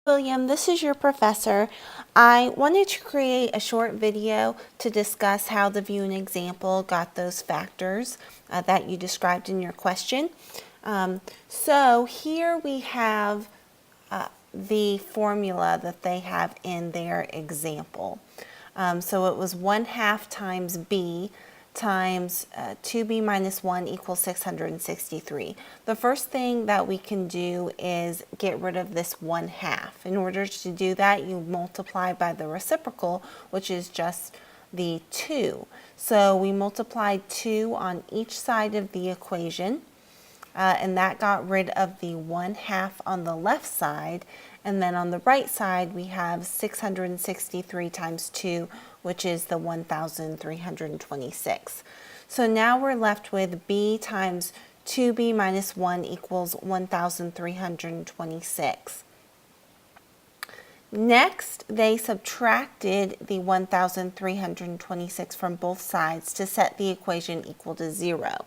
William, this is your professor. I wanted to create a short video to discuss how the view and example got those factors that you described in your question. So here we have the formula that they have in their example. So it was 1/2 times b times 2b minus 1 equals 663. The first thing that we can do is get rid of this 1/2. In order to do that, you multiply by the reciprocal, which is just the 2. So we multiplied 2 on each side of the equation, and that got rid of the 1/2 on the left side. And then on the right side, we have 663 times 2, which is the 1,326. So now we're left with b times 2b minus 1 equals 1,326. Next, they subtracted the 1,326 from both sides to set the equation equal to 0.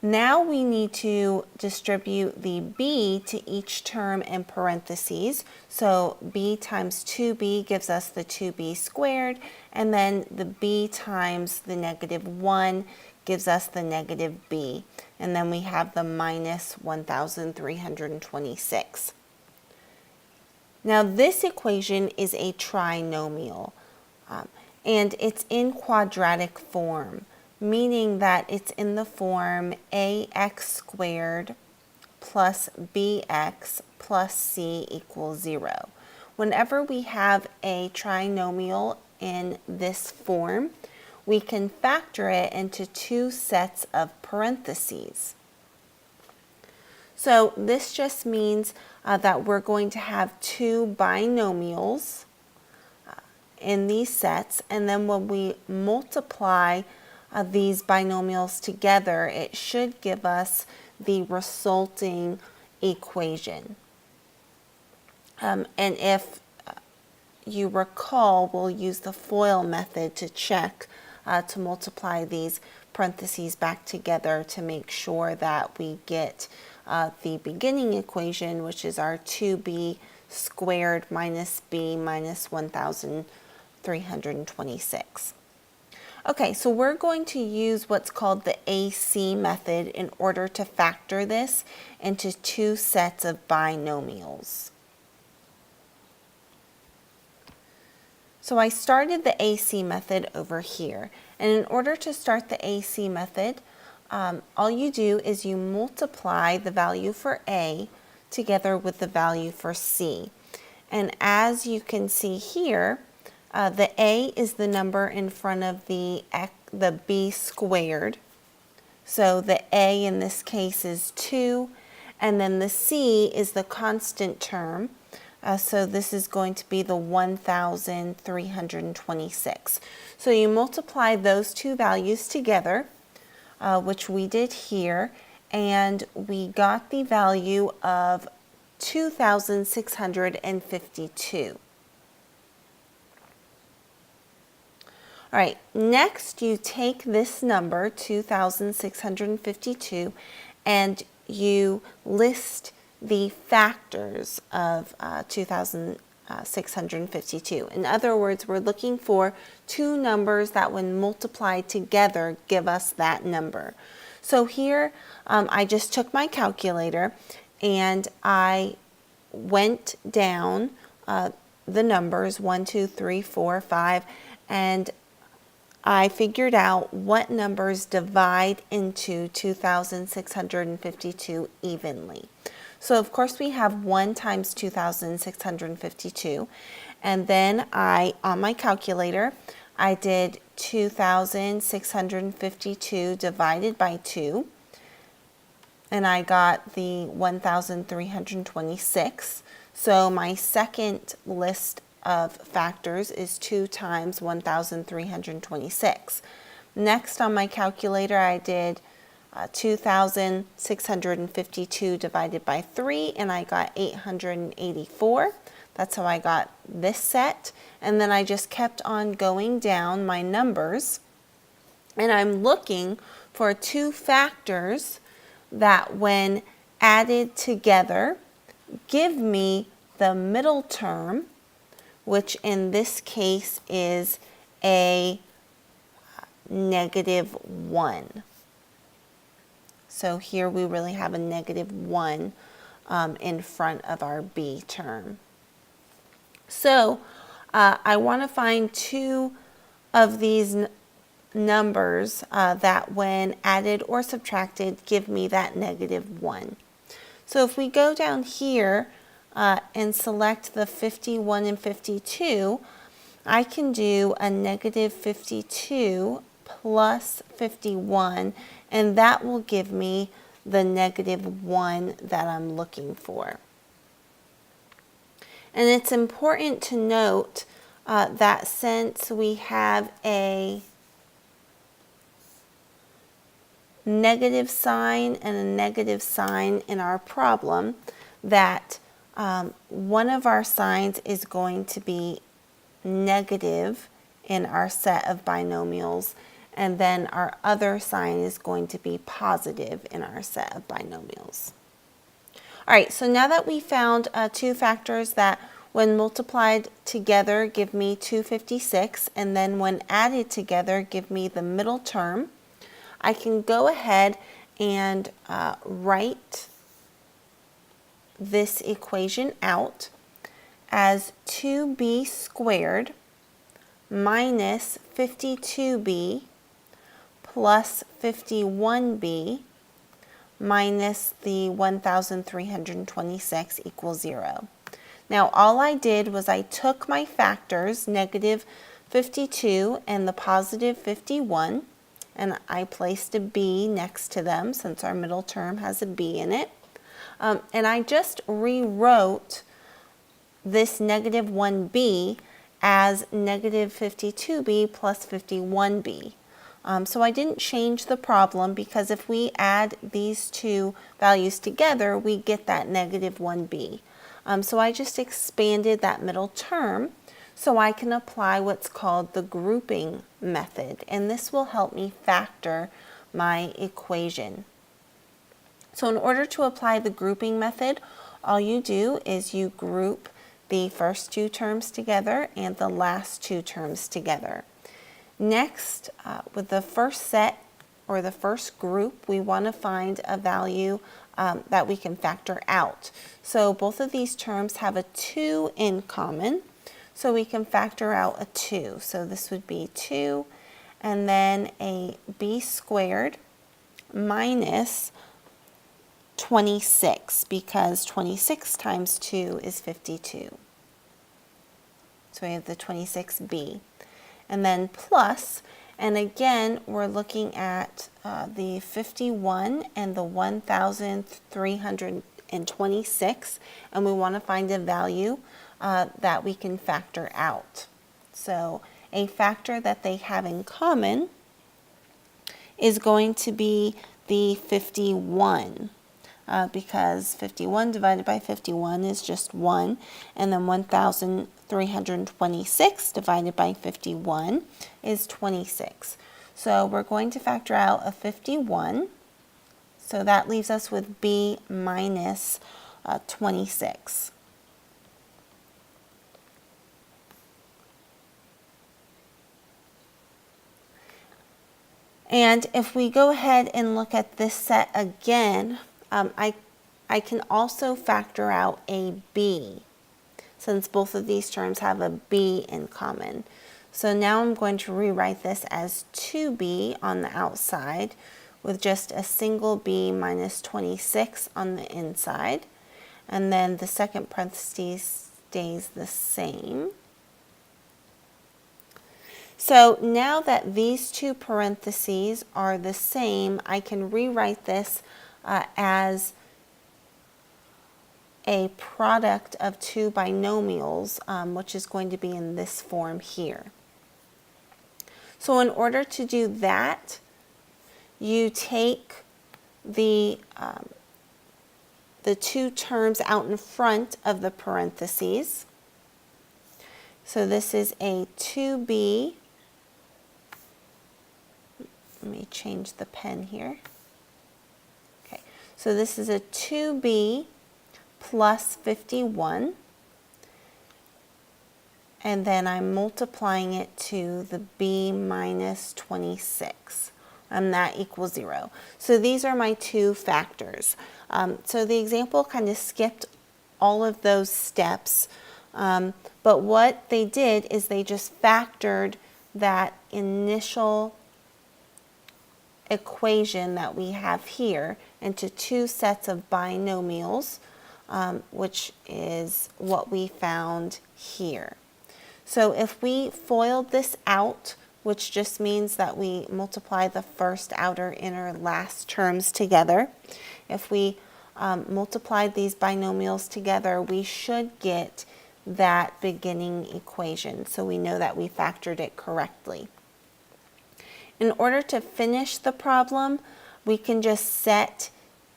Now we need to distribute the b to each term in parentheses. So b times 2b gives us the 2b squared, and then the b times the -1 gives us the -b. And then we have the minus 1,326. Now this equation is a trinomial, and it's in quadratic form, meaning that it's in the form ax squared plus bx plus c equals 0. Whenever we have a trinomial in this form, we can factor it into two sets of parentheses. So this just means that we're going to have two binomials in these sets, and then when we multiply these binomials together, it should give us the resulting equation. And if you recall, we'll use the FOIL method to check to multiply these parentheses back together to make sure that we get the beginning equation, which is our 2b squared minus b minus 1,326. Okay, so we're going to use what's called the AC method in order to factor this into two sets of binomials. So I started the AC method over here, and in order to start the AC method, all you do is you multiply the value for A together with the value for C. And as you can see here, the A is the number in front of the b squared. So the A in this case is 2, and then the C is the constant term. So this is going to be the 1,326. So you multiply those two values together, which we did here, and we got the value of 2,652. All right, next you take this number, 2,652, and you list the factors of 2,652. In other words, we're looking for two numbers that when multiplied together give us that number. So here I just took my calculator and I went down the numbers 1, 2, 3, 4, 5, and I figured out what numbers divide into 2,652 evenly. So of course we have 1 times 2,652, and then on my calculator, I did 2,652 divided by 2, and I got the 1,326. So my second list of factors is 2 times 1,326. Next on my calculator, I did 2,652 divided by 3, and I got 884. That's how I got this set. And then I just kept on going down my numbers, and I'm looking for two factors that when added together give me the middle term, which in this case is a -1. So here we really have a -1 in front of our b term. So I want to find two of these numbers that when added or subtracted give me that -1. So if we go down here and select the 51 and 52, I can do a -52 plus 51, and that will give me the -1 that I'm looking for. And it's important to note that since we have a negative sign and a negative sign in our problem, that one of our signs is going to be negative in our set of binomials, and then our other sign is going to be positive in our set of binomials. All right, so now that we found two factors that when multiplied together give me 256, and then when added together give me the middle term, I can go ahead and write this equation out as 2b squared minus 52b plus 51b minus the 1,326 equals 0. Now all I did was I took my factors, -52 and the +51, and I placed a b next to them since our middle term has a b in it. And I just rewrote this -1b as -52b plus 51b. So I didn't change the problem, because if we add these two values together, we get that -1b. So I just expanded that middle term so I can apply what's called the grouping method, and this will help me factor my equation. So in order to apply the grouping method, all you do is you group the first two terms together and the last two terms together. Next, with the first set or the first group, we want to find a value that we can factor out. So both of these terms have a 2 in common, so we can factor out a 2. So this would be 2 and then a b squared minus 26, because 26 times 2 is 52. So we have the 26b. And then plus, and again, we're looking at the 51 and the 1,326, and we want to find a value that we can factor out. So a factor that they have in common is going to be the 51. Because 51 divided by 51 is just 1, and then 1,326 divided by 51 is 26. So we're going to factor out a 51, so that leaves us with b minus 26. And if we go ahead and look at this set again, I can also factor out a b, since both of these terms have a b in common. So now I'm going to rewrite this as 2b on the outside with just a single b minus 26 on the inside. And then the second parentheses stays the same. So now that these two parentheses are the same, I can rewrite this as a product of two binomials, which is going to be in this form here. So in order to do that, you take the two terms out in front of the parentheses. So this is a 2b. Let me change the pen here. Okay, so this is a 2b plus 51, and then I'm multiplying it to the b minus 26, and that equals 0. So these are my two factors. So the example kind of skipped all of those steps, but what they did is they just factored that initial equation that we have here into two sets of binomials, which is what we found here. So if we FOILed this out, which just means that we multiply the first, outer, inner, last terms together, if we multiplied these binomials together, we should get that beginning equation. So we know that we factored it correctly. In order to finish the problem, we can just set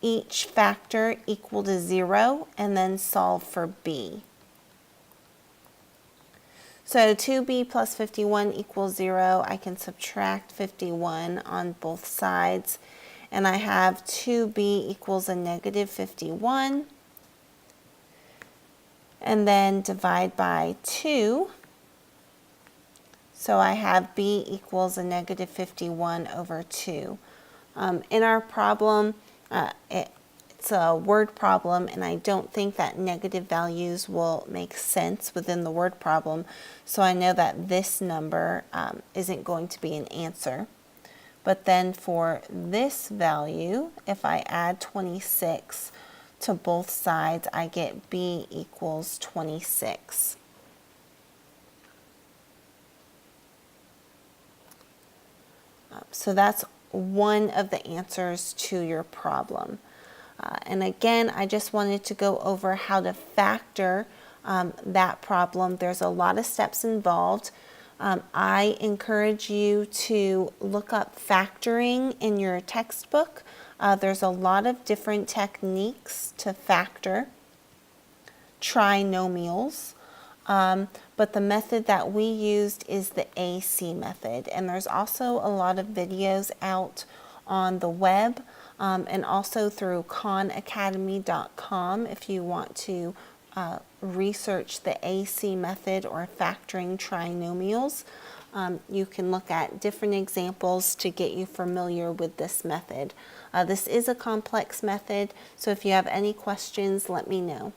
each factor equal to 0 and then solve for b. So 2b plus 51 equals 0. I can subtract 51 on both sides, and I have 2b equals a negative 51, and then divide by 2. So I have b equals a negative 51 over 2. In our problem, it's a word problem, and I don't think that negative values will make sense within the word problem. So I know that this number isn't going to be an answer. But then for this value, if I add 26 to both sides, I get b equals 26. So that's one of the answers to your problem. And again, I just wanted to go over how to factor that problem. There's a lot of steps involved. I encourage you to look up factoring in your textbook. There's a lot of different techniques to factor trinomials. But the method that we used is the AC method. And there's also a lot of videos out on the web and also through khanacademy.com if you want to research the AC method or factoring trinomials. You can look at different examples to get you familiar with this method. This is a complex method, so if you have any questions, let me know.